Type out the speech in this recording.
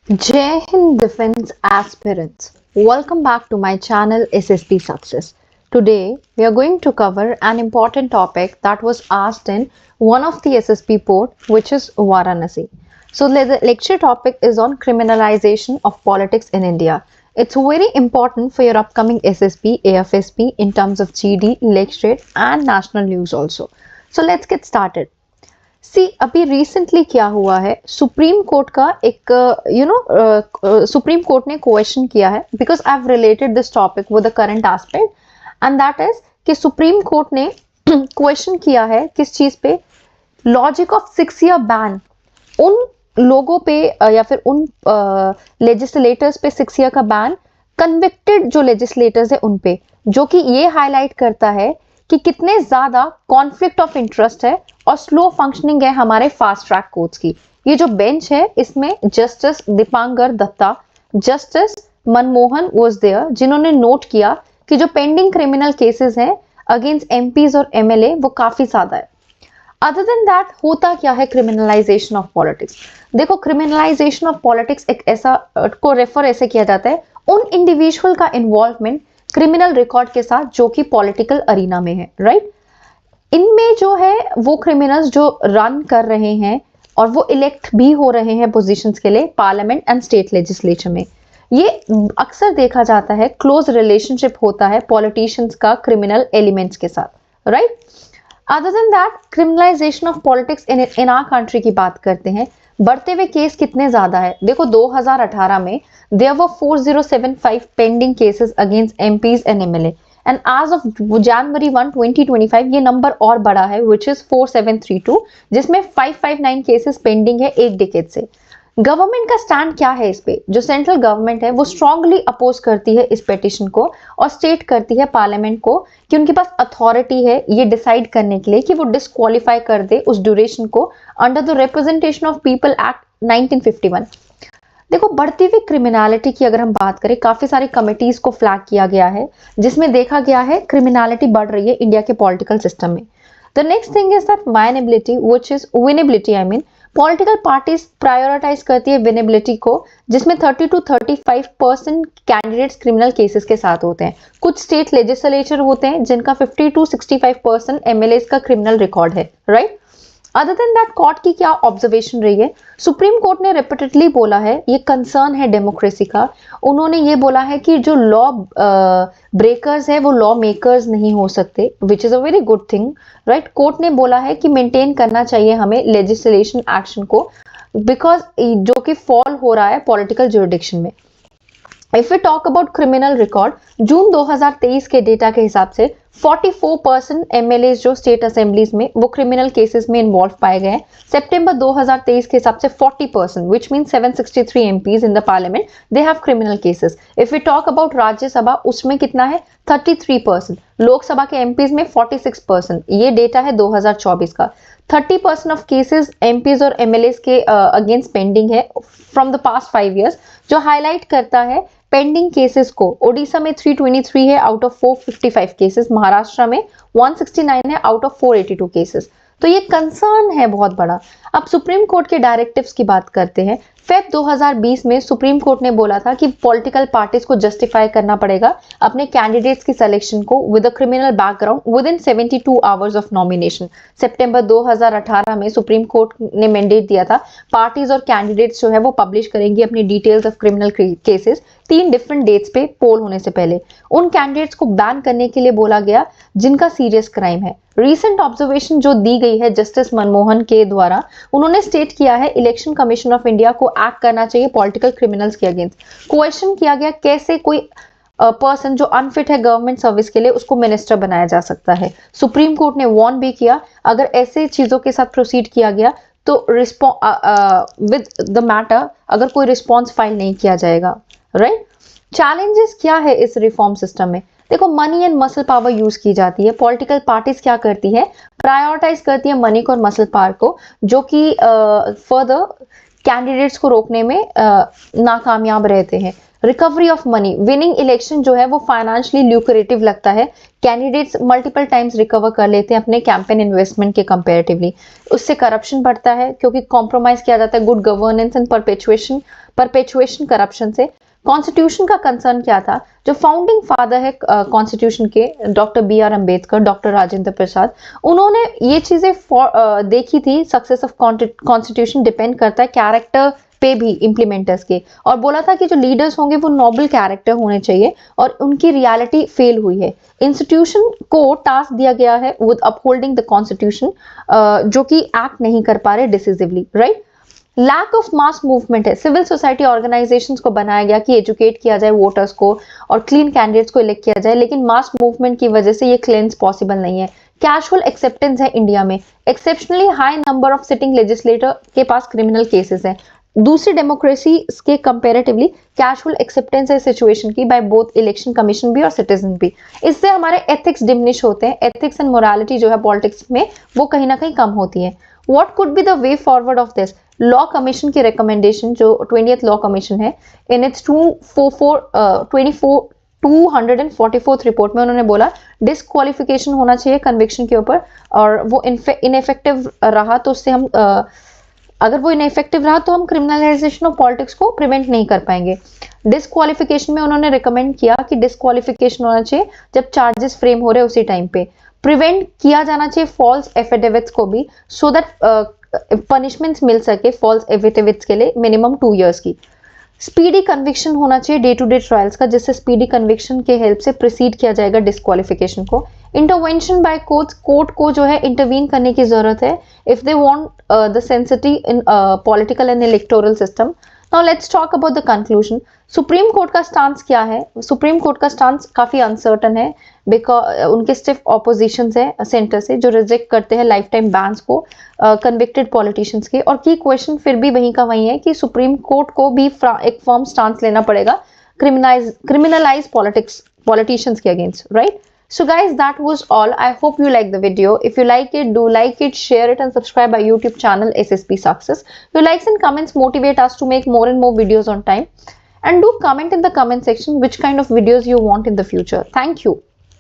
Jai Hind Defense Aspirants. Welcome back to my channel SSP Success. Today we are going to cover an important topic that was asked in one of the SSP port, which is Varanasi. So the lecture topic is on criminalization of politics in India. It's very important for your upcoming SSP, AFSP in terms of GD, lecturate and national news also. So let's get started. सी अभी recently क्या हुआ है, supreme court का एक supreme court ने question किया है, because I have related this topic with the current aspect and that is कि सुप्रीम कोर्ट ने क्वेश्चन किया है किस चीज पे, लॉजिक ऑफ 6 ईयर बैन उन लोगों पे या फिर उन लेजिस्लेटर्स पे 6 ईयर का बैन कन्विक्टेड जो लेजिस्लेटर्स है उन पे, जो कि ये हाईलाइट करता है कि कितने ज्यादा कॉन्फ्लिक्ट ऑफ इंटरेस्ट है और स्लो फंक्शनिंग है हमारे फास्ट ट्रैक कोर्ट्स की। ये जो बेंच है इसमें justice Dipankar Datta, justice Manmohan was there, जिन्होंने नोट किया कि जो पेंडिंग क्रिमिनल केसेस हैं अगेंस्ट एमपीज और एमएलए वो काफी ज्यादा है। अदर देन दैट होता क्या है क्रिमिनलाइजेशन ऑफ पॉलिटिक्स? देखो, क्रिमिनलाइजेशन ऑफ पॉलिटिक्स एक ऐसा को रेफर ऐसे किया जाता है उन इंडिविजुअल का इन्वॉल्वमेंट क्रिमिनल रिकॉर्ड के साथ जो कि पॉलिटिकल अरीना में है, राइट? इनमें जो है वो क्रिमिनल्स जो रन कर रहे हैं और वो इलेक्ट भी हो रहे हैं पोजीशंस के लिए पार्लियामेंट एंड स्टेट लेजिस्लेचर में। ये अक्सर देखा जाता है, क्लोज रिलेशनशिप होता है पॉलिटिशियंस का क्रिमिनल एलिमेंट्स के साथ, right? Other than that, criminalisation of politics in our country की बात करते हैं। बढ़ते हुए केस कितने ज्यादा है? देखो, 2018 में there were 4075 pending cases against MPs and MLA and as of January 1 2025 ये नंबर और बढ़ा है, विच इज 4732, जिसमें 559 केसेस पेंडिंग है एक डिकेड से। गवर्नमेंट का स्टैंड क्या है इस पे? जो सेंट्रल गवर्नमेंट है वो स्ट्रांगली अपोज करती है इस पेटिशन को और स्टेट करती है पार्लियामेंट को कि उनके पास अथॉरिटी है ये डिसाइड करने के लिए कि वो डिस्क्वालीफाई कर दे उस ड्यूरेशन को under the representation of people act 1951। देखो, बढ़ती हुई क्रिमिनलिटी की अगर हम बात करें, काफी सारी कमिटीज को फ्लैग किया गया है जिसमें देखा गया है क्रिमिनलिटी बढ़ रही है इंडिया के पॉलिटिकल सिस्टम में। The next thing is that winnability, which is winnability, I mean political parties prioritise करती है विनेबिलिटी को, जिसमें 30 to 35% कैंडिडेट्स क्रिमिनल केसेस के साथ होते हैं। कुछ स्टेट लेजिस्लेचर होते हैं जिनका 50 to 65% एमएलए का क्रिमिनल रिकॉर्ड है, right? Other than that, court की क्या ऑब्जर्वेशन रही है? सुप्रीम कोर्ट ने रिपीटेडली बोला है, ये कंसर्न है डेमोक्रेसी का। उन्होंने ये बोला है कि जो लॉ ब्रेकर्स है वो लॉ मेकर्स नहीं हो सकते, which is a very good thing, right? Court ने बोला है कि मेंटेन करना चाहिए हमें लेजिस्लेशन एक्शन को, बिकॉज जो कि फॉल हो रहा है पॉलिटिकल जुरिडिक्शन में। If we talk about criminal record, June 2023 के डेटा के हिसाब से 44% एमएलए जो स्टेट असेंबलीज में वो क्रिमिनल केसेस में इन्वॉल्व पाए गए हैं। सितंबर 2023 के हिसाब से 40%, which means 763 MPs in the parliament they have criminal cases. If we talk about Rajya Sabha, उसमें कितना है? 33%। लोकसभा के एमपीज में 46%। ये डेटा है 2024 का। 30% ऑफ केसेस एमपीज और एमएलए के अगेंस्ट पेंडिंग है फ्रॉम द पास्ट 5 years, जो हाईलाइट करता है पेंडिंग केसेस को। ओडिशा में 323 है आउट ऑफ 455 केसेस, महाराष्ट्र में 169 है आउट ऑफ 482 केसेस। तो ये कंसर्न है बहुत बड़ा। अब सुप्रीम कोर्ट के डायरेक्टिव्स की बात करते हैं। फेब 2020 में सुप्रीम कोर्ट ने बोला था कि पॉलिटिकल पार्टीज को जस्टिफाई करना पड़ेगा अपने कैंडिडेट्स की सिलेक्शन को with a criminal background within 72 hours of nomination. सितंबर 2018 में सुप्रीम कोर्ट ने मैंडेट दिया था, पार्टीज और कैंडिडेट्स जो है वो पब्लिश करेंगे अपनी details of criminal cases 3 different dates पे पोल होने से पहले। उन कैंडिडेट्स को बैन करने के लिए बोला गया जिनका सीरियस क्राइम है। रीसेंट ऑब्जर्वेशन जो दी गई है जस्टिस मनमोहन के द्वारा, उन्होंने स्टेट किया है इलेक्शन कमीशन ऑफ इंडिया को एक्ट करना चाहिए पॉलिटिकल क्रिमिनल्स के अगेंस्ट। क्वेश्चन किया गया कैसे कोई पर्सन जो अनफिट है गवर्नमेंट सर्विस के लिए उसको मिनिस्टर बनाया जा सकता है। सुप्रीम कोर्ट ने वार्न भी किया, अगर ऐसे चीजों के साथ प्रोसीड किया गया तो विद द मैटर अगर कोई रिस्पॉन्स फाइल नहीं किया जाएगा, राइट? चैलेंजेस क्या है इस रिफॉर्म सिस्टम में? देखो, money and muscle power use की जाती है। पॉलिटिकल पार्टीज क्या करती है? प्रायोरिटाइज करती है मनी को और मसल पावर को, जो कि फर्दर कैंडिडेट्स को रोकने में नाकामयाब रहते हैं। Recovery of money, winning election जो है वो फाइनेंशियली ल्यूक्रेटिव लगता है कैंडिडेट्स मल्टीपल टाइम्स रिकवर कर लेते हैं अपने कैंपेन इन्वेस्टमेंट के कंपैरेटिवली। उससे करप्शन बढ़ता है क्योंकि कॉम्प्रोमाइज किया जाता है good governance and perpetuation corruption से। कॉन्स्टिट्यूशन का कंसर्न क्या था? जो फाउंडिंग फादर है कॉन्स्टिट्यूशन के, doctor B.R. Ambedkar, doctor Rajendra Prasad, उन्होंने ये चीजें देखी थी। सक्सेस ऑफ कॉन्स्टिट्यूशन डिपेंड करता है कैरेक्टर पे भी इम्प्लीमेंटर्स के, और बोला था कि जो लीडर्स होंगे वो नोबल कैरेक्टर होने चाहिए, और उनकी रियलिटी फेल हुई है। इंस्टीट्यूशन को टास्क दिया गया है विद अपहोल्डिंग द कॉन्स्टिट्यूशन, जो कि एक्ट नहीं कर पा रहे decisively, right. Lack of mass movement है। सिविल सोसाइटी ऑर्गेनाइजेशंस को बनाया गया कि एजुकेट किया जाए वोटर्स को और क्लीन कैंडिडेट्स को इलेक्ट किया जाए, लेकिन मास मूवमेंट की वजह से ये क्लेंस पॉसिबल नहीं है। कैजुअल एक्सेप्टेंस है इंडिया में। Exceptionally high number of sitting legislator के पास क्रिमिनल केसेस हैं। दूसरी डेमोक्रेसी के कंपैरेटिवली कैजुअल एक्सेप्टेंस है सिचुएशन की बाय बोथ इलेक्शन कमीशन भी और सिटीजन भी। इससे हमारे एथिक्स डिमिनिश होते हैं। एथिक्स एंड मोरालिटी जो है पॉलिटिक्स में वो कहीं ना कहीं कम होती है। What could be the way forward of this? Law commission की रिकमेंडेशन, जो 20th लॉ कमीशन है, इन इट्स 244th रिपोर्ट में उन्होंने बोला डिस्क्वालिफिकेशन होना चाहिए कन्विक्शन के ऊपर, और वो इनइफेक्टिव रहा तो उससे हम अगर वो इनइफेक्टिव रहा तो हम क्रिमिनलाइजेशन ऑफ पॉलिटिक्स को प्रिवेंट नहीं कर पाएंगे। डिस्क्वालिफिकेशन में उन्होंने रिकमेंड किया कि डिस्क्वालिफिकेशन होना चाहिए जब चार्जेस फ्रेम हो रहे उसी टाइम पे। प्रिवेंट किया जाना चाहिए फॉल्स एफिडेविट्स को भी, सो दैट पनिशमेंट्स मिल सके फॉल्स एफिडेविट्स के लिए मिनिमम 2 years की। स्पीडी कन्विक्शन होना चाहिए डे टू डे ट्रायल्स का, जिससे स्पीडी कन्विक्शन के हेल्प से प्रोसीड किया जाएगा डिस्क्वालिफिकेशन को। इंटरवेंशन बाय कोर्ट्स, कोर्ट को जो है इंटरवीन करने की जरूरत है if they want the sensitive in political and electoral system. Now let's talk about the conclusion. Supreme court का स्टांस क्या है? सुप्रीम कोर्ट का स्टांस काफी अनसर्टन है बिकॉज उनके स्टिफ ऑपोजिशन है सेंटर से, जो रिजेक्ट करते हैं लाइफ टाइम बैन्स को कन्विक्टेड पॉलिटिशियंस के। और की क्वेश्चन फिर भी वहीं का वहीं है कि सुप्रीम कोर्ट को भी एक फर्म स्टांस लेना पड़ेगा criminalize politicians के against, right? So guys, that was all. I hope you like the video. If you like it, do like it, share it and subscribe our YouTube channel SSP Success. Your likes and comments motivate us to make more and more videos on time. And do comment in the comment section which kind of videos you want in the future. Thank you.